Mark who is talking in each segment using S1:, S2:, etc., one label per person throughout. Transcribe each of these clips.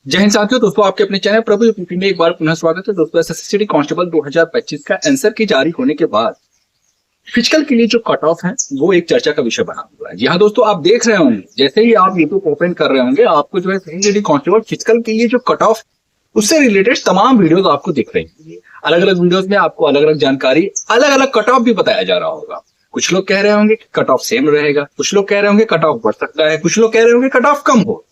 S1: जय हिंद साथियों। दोस्तों आपके अपने चैनल प्रभु यूपी में एक बार पुनः स्वागत है। दोस्तों एसएससी कांस्टेबल 2025 का आंसर की जारी होने के बाद फिजिकल के लिए जो कट ऑफ है वो एक चर्चा का विषय बना हुआ है। जी हाँ दोस्तों, आप देख रहे होंगे जैसे ही आप यूट्यूब ओपन कर रहे होंगे आपको जो है एसएससी कांस्टेबल फिजिकल के लिए जो कट ऑफ उससे रिलेटेड तमाम वीडियोस आपको दिख रही है। अलग अलग वीडियोस में आपको अलग अलग जानकारी, अलग अलग कट ऑफ भी बताया जा रहा होगा। कुछ लोग कह रहे होंगे कि कट ऑफ सेम रहेगा, कुछ लोग कह रहे होंगे कट ऑफ बढ़ सकता है, कुछ लोग कह रहे होंगे कट ऑफ कम हो।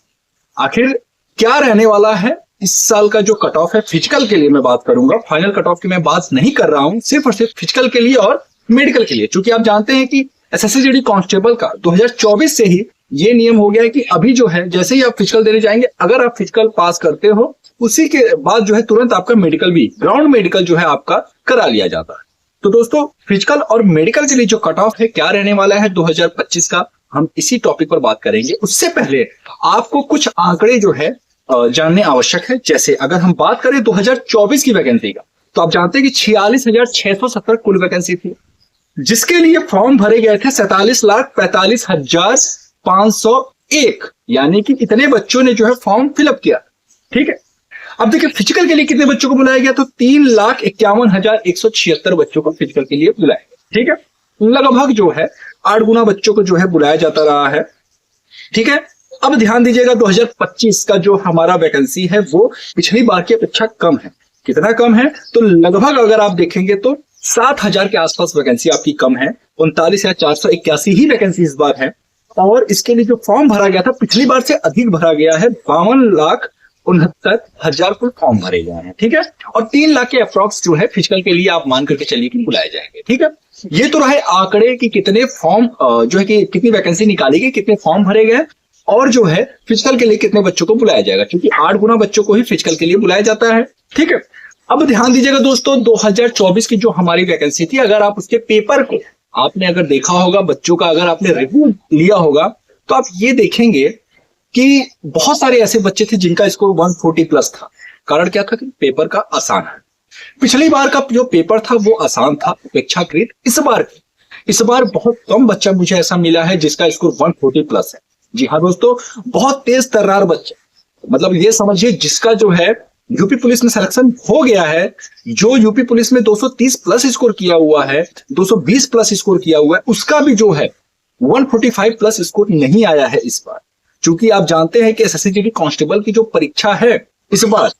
S1: आखिर क्या रहने वाला है इस साल का जो कट ऑफ है फिजिकल के लिए मैं बात करूंगा। फाइनल कट ऑफ की मैं बात नहीं कर रहा हूं, सिर्फ और सिर्फ फिजिकल के लिए और मेडिकल के लिए। क्योंकि आप जानते हैं कि एसएससी कांस्टेबल का 2024 से ही ये नियम हो गया है कि अभी जो है जैसे ही आप फिजिकल देने जाएंगे, अगर आप फिजिकल पास करते हो उसी के बाद जो है तुरंत आपका मेडिकल भी, ग्राउंड मेडिकल जो है आपका करा लिया जाता है। तो दोस्तों फिजिकल और मेडिकल के लिए जो कट ऑफ है क्या रहने वाला है 2025 का, हम इसी टॉपिक पर बात करेंगे। उससे पहले आपको कुछ आंकड़े जो है जानने आवश्यक है। जैसे अगर हम बात करें 2024 की वैकेंसी का, तो आप जानते हैं कि 46,670 कुल वैकेंसी थी, जिसके लिए फॉर्म भरे गए थे 47,45,501, यानी कि इतने बच्चों ने जो है फॉर्म फिलअप किया। ठीक है, अब देखिए फिजिकल के लिए कितने बच्चों को बुलाया गया, तो 3,51,176 बच्चों को फिजिकल के लिए बुलाया गया। ठीक है, लगभग जो है 8 गुना बच्चों को जो है बुलाया जाता रहा है। ठीक है, अब ध्यान दीजिएगा 2025 का जो हमारा वैकेंसी है वो पिछली बार की अपेक्षा कम है। कितना कम है, तो लगभग अगर आप देखेंगे तो 7,000 के आसपास वैकेंसी आपकी कम है। 39,481 ही वैकेंसी इस बार है। और इसके लिए जो फॉर्म भरा गया था पिछली बार से अधिक भरा गया है, 52,69,000 कुल फॉर्म भरे गए हैं। ठीक है, और 3 लाख के अप्रॉक्स जो है फिजिकल के लिए आप मान करके चलिए कि बुलाए जाएंगे। ठीक है, ये तो रहे आंकड़े कि कितने फॉर्म जो है कि कितनी वैकेंसी निकाली गई, कितने फॉर्म भरे गए और जो है फिजिकल के लिए कितने बच्चों को बुलाया जाएगा, क्योंकि 8 गुना बच्चों को ही फिजिकल के लिए बुलाया जाता है। ठीक है, अब ध्यान दीजिएगा दोस्तों 2024 की जो हमारी वैकेंसी थी, अगर आप उसके पेपर को आपने अगर देखा होगा, बच्चों का अगर आपने रिव्यू लिया होगा, तो आप ये देखेंगे कि बहुत सारे ऐसे बच्चे थे जिनका स्कोर 140 प्लस था। कारण क्या था कि पेपर का आसान है। पिछली बार का जो पेपर था वो आसान था अपेक्षाकृत। इस बार बहुत कम बच्चा मुझे ऐसा मिला है जिसका स्कोर 140 प्लस है। जी हाँ दोस्तों, बहुत तेज तर्रार बच्चे, मतलब ये समझिए जिसका जो है यूपी पुलिस में सिलेक्शन हो गया है, जो यूपी पुलिस में 230 प्लस स्कोर किया हुआ है, 220 प्लस स्कोर किया हुआ है, उसका भी जो है 145 प्लस स्कोर नहीं आया है इस बार। क्योंकि आप जानते हैं कि एसएससी कांस्टेबल की जो परीक्षा है इस बार,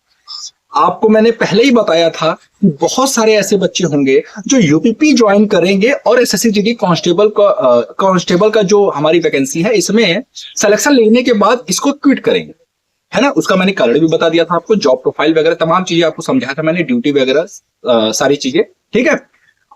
S1: आपको मैंने पहले ही बताया था कि बहुत सारे ऐसे बच्चे होंगे जो यूपीपी ज्वाइन करेंगे और एसएससी कांस्टेबल का जो हमारी वैकेंसी है इसमें सिलेक्शन लेने के बाद इसको क्विट करेंगे, है ना। उसका मैंने कारण भी बता दिया था आपको, जॉब प्रोफाइल वगैरह तमाम चीजें आपको समझाया था मैंने, ड्यूटी वगैरह सारी चीजें। ठीक है,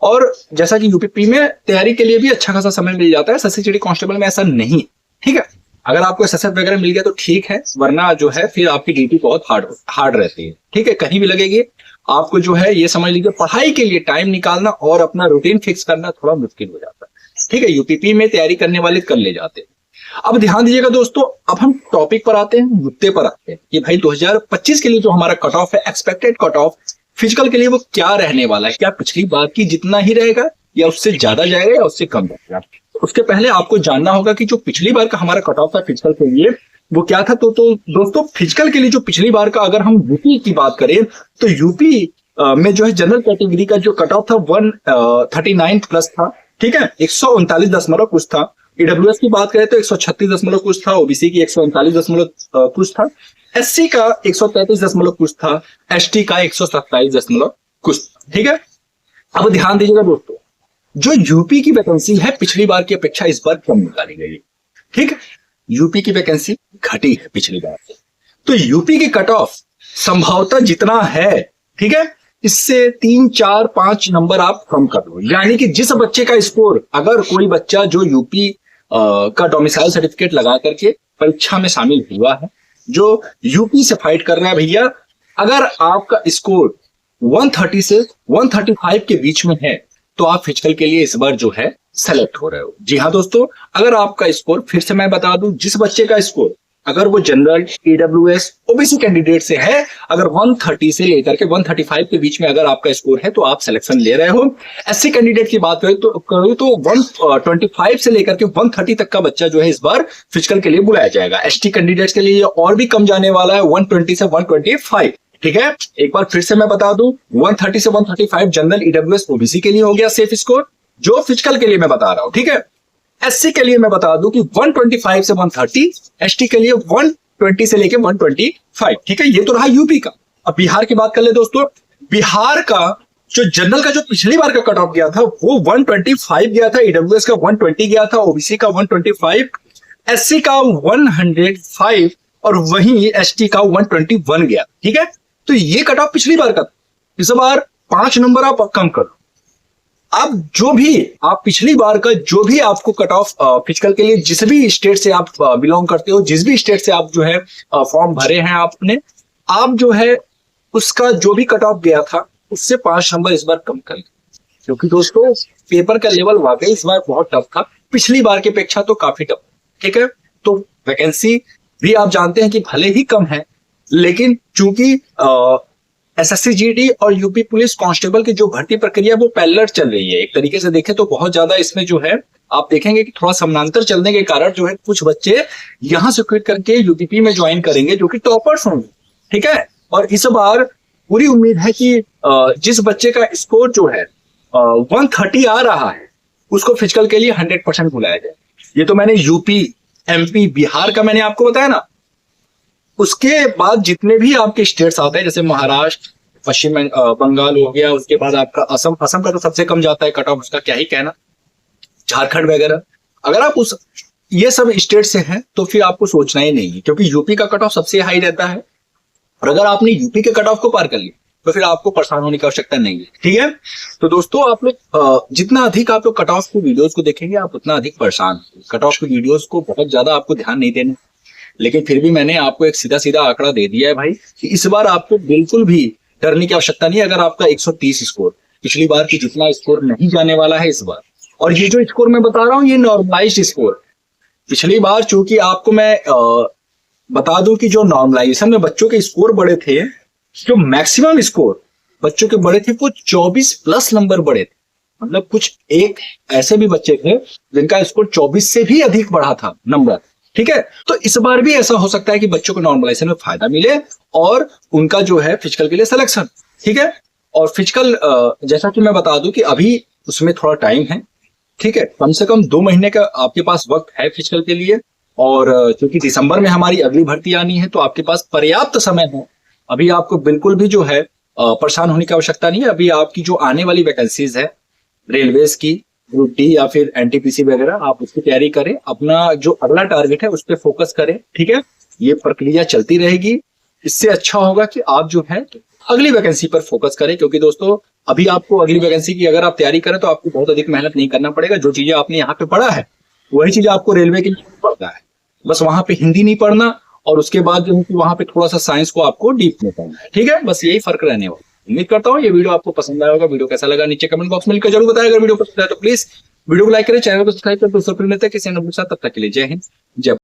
S1: और जैसा कि यूपीपी में तैयारी के लिए भी अच्छा खासा समय मिल जाता है, एसएससी कांस्टेबल में ऐसा नहीं। ठीक है, अगर आपको एसएसएफ वगैरह मिल गया तो ठीक है, वरना जो है फिर आपकी ड्यूटी बहुत हार्ड रहती है। ठीक है, कहीं भी लगेगी आपको जो है ये समझ लीजिए पढ़ाई के लिए टाइम निकालना और अपना रूटीन फिक्स करना थोड़ा मुश्किल हो जाता है। ठीक है, यूपीपी में तैयारी करने वाले कर ले जाते हैं। अब ध्यान दीजिएगा दोस्तों, अब हम टॉपिक पर आते हैं, मुद्दे पर आते हैं कि भाई 2025 के लिए जो हमारा कट ऑफ है, एक्सपेक्टेड कट ऑफ फिजिकल के लिए वो क्या रहने वाला है। क्या पिछली बार की जितना ही रहेगा या उससे ज्यादा जाएगा या उससे कम जाएगा। उसके पहले आपको जानना होगा कि जो पिछली बार का हमारा कट ऑफ था फिजिकल के लिए वो क्या था। तो दोस्तों फिजिकल के लिए जो पिछली बार का अगर हम यूपी की बात करें तो यूपी में जो है जनरल कैटेगरी का जो कट ऑफ था 139 प्लस था। ठीक है, 139 दशमलव कुछ था। ईडब्ल्यूएस की बात करें तो 136 दशमलव कुछ था। ओबीसी की 139 दशमलव कुछ था। एससी का 133 दशमलव कुछ था। एसटी का 127 दशमलव कुछ। ठीक है, अब ध्यान दीजिएगा दोस्तों, जो यूपी की वैकेंसी है पिछली बार की अपेक्षा इस बार कम निकाली गई। ठीक है, यूपी की वैकेंसी घटी है पिछली बार से, तो यूपी की कट ऑफ संभवतः जितना है, ठीक है, इससे 3, 4, 5 नंबर आप कम कर लो। यानी कि जिस बच्चे का स्कोर, अगर कोई बच्चा जो यूपी का डोमिसाइल सर्टिफिकेट लगा करके परीक्षा में शामिल हुआ है, जो यूपी से फाइट कर रहा है भैया, अगर आपका स्कोर 130 से 135 के बीच में है तो आप फिजिकल के लिए इस बार जो है सेलेक्ट हो रहे हो। जी हाँ दोस्तों, अगर आपका स्कोर, फिर से मैं बता दूं, जिस बच्चे का स्कोर अगर वो जनरल, ईडब्ल्यूएस, ओबीसी कैंडिडेट से है, अगर 130 से लेकर के 135 के बीच में अगर आपका स्कोर है तो आप सिलेक्शन ले रहे हो। एससी कैंडिडेट की बात करें तो 125 से लेकर के 130 तक का बच्चा जो है इस बार फिजिकल के लिए बुलाया जाएगा। एसटी कैंडिडेट्स के लिए और भी कम जाने वाला है, 120 से 125। ठीक है, एक बार फिर से मैं बता दूं, 130 से 135 जनरल, ईडब्ल्यूएस, ओबीसी के लिए हो गया सेफ स्कोर, जो फिजिकल के लिए मैं बता रहा हूं। ठीक है, एससी के लिए मैं बता दूं कि 125 से 130, एसटी के लिए 120 से लेके 125। ठीक है, ये तो रहा यूपी का। अब बिहार की बात कर ले दोस्तों। बिहार का जो जनरल का जो पिछली बार का कट ऑफ गया था वो 125 गया था, ईडब्ल्यूएस का 120 गया था, ओबीसी का 125, एससी का 105 और वहीं एसटी का 121 गया। ठीक है, तो ये कट ऑफ पिछली बार का था। इस बार 5 नंबर आप कम करो। अब जो भी आप पिछली बार का जो भी आपको कट ऑफ फिजिकल के लिए जिस भी स्टेट से आप बिलोंग करते हो, जिस भी स्टेट से आप जो है फॉर्म भरे हैं आपने, आप जो है उसका जो भी कट ऑफ गया था उससे 5 नंबर इस बार कम कर, क्योंकि दोस्तों पेपर का लेवल वाकई इस बार बहुत टफ था, पिछली बार की अपेक्षा तो काफी टफ। ठीक है, तो वैकेंसी भी आप जानते हैं कि भले ही कम है, लेकिन चूंकि एसएससी जीडी और यूपी पुलिस कांस्टेबल की जो भर्ती प्रक्रिया वो पैरेलल चल रही है। एक तरीके से देखें तो बहुत ज्यादा इसमें जो है आप देखेंगे कि थोड़ा समानांतर चलने के कारण जो है कुछ बच्चे यहां से क्विट करके यूपीपी में ज्वाइन करेंगे जो कि टॉपर्स होंगे। ठीक है, और इस बार पूरी उम्मीद है कि जिस बच्चे का स्कोर जो है 130 आ रहा है उसको फिजिकल के लिए 100% बुलाया जाए। ये तो मैंने यूपी, एमपी, बिहार का मैंने आपको बताया ना। उसके बाद जितने भी आपके स्टेट्स आते हैं जैसे महाराष्ट्र, पश्चिम बंगाल हो गया, उसके बाद आपका असम, असम का तो सबसे कम जाता है कट ऑफ, उसका क्या ही कहना, झारखंड वगैरह। अगर आप उस ये सब स्टेट से हैं तो फिर आपको सोचना ही नहीं है, क्योंकि यूपी का कट ऑफ सबसे हाई रहता है। और अगर आपने यूपी के कट ऑफ को पार कर लिया तो फिर आपको परेशान होने की आवश्यकता नहीं है। ठीक है, तो दोस्तों आप लोग जितना अधिक आप लोग कट ऑफ की वीडियोस को देखेंगे आप उतना अधिक परेशान। कट ऑफ की वीडियोस को बहुत ज्यादा आपको ध्यान नहीं देना, लेकिन फिर भी मैंने आपको एक सीधा सीधा आंकड़ा दे दिया है भाई कि इस बार आपको बिल्कुल भी डरने की आवश्यकता नहीं है। अगर आपका 130 स्कोर पिछली बार की जितना स्कोर नहीं जाने वाला है इस बार, और ये जो स्कोर मैं बता रहा हूं ये नॉर्मलाइज्ड स्कोर। पिछली बार चूंकि आपको मैं बता दूं कि जो नॉर्मलाइजेशन में बच्चों के स्कोर बड़े थे, जो मैक्सिमम स्कोर बच्चों के बड़े थे वो 24+ नंबर बड़े थे। मतलब कुछ एक ऐसे भी बच्चे थे जिनका स्कोर 24 से भी अधिक बढ़ा था नंबर। ठीक है, तो इस बार भी ऐसा हो सकता है कि बच्चों को नॉर्मलाइजेशन में फायदा मिले और उनका जो है फिजिकल के लिए सिलेक्शन। ठीक है, और फिजिकल जैसा कि मैं बता दूं कि अभी उसमें थोड़ा टाइम है। ठीक है, कम से कम 2 महीने का आपके पास वक्त है फिजिकल के लिए, और क्योंकि दिसंबर में हमारी अगली भर्ती आनी है तो आपके पास पर्याप्त समय है। अभी आपको बिल्कुल भी जो है परेशान होने की आवश्यकता नहीं है। अभी आपकी जो आने वाली वैकेंसीज है रेलवेज की, ग्रुप डी या फिर एनटीपीसी वगैरह, आप उसकी तैयारी करें, अपना जो अगला टारगेट है उस पर फोकस करें। ठीक है, ये प्रक्रिया चलती रहेगी। इससे अच्छा होगा कि आप जो है अगली वैकेंसी पर फोकस करें, क्योंकि दोस्तों अभी आपको अगली वैकेंसी की अगर आप तैयारी करें तो आपको बहुत अधिक मेहनत नहीं करना पड़ेगा। जो चीजें आपने यहाँ पे पढ़ा है वही चीजें आपको रेलवे के लिए पढ़ना है, बस वहां पे हिंदी नहीं पढ़ना, और उसके बाद जो है कि वहां पे थोड़ा सा साइंस को आपको डीप में पढ़ना है। ठीक है, बस यही फर्क रहने वाला। उम्मीद करता हूँ ये वीडियो आपको पसंद आया होगा। वीडियो कैसा लगा नीचे कमेंट बॉक्स में लिखकर जरूर बताएं। अगर वीडियो पसंद आए तो प्लीज वीडियो को लाइक करें, चैनल को सब्सक्राइब करें। दूसरों को मिलते हैं किसी अन्य वीडियो के साथ, तब तक के लिए जय हिंद, जय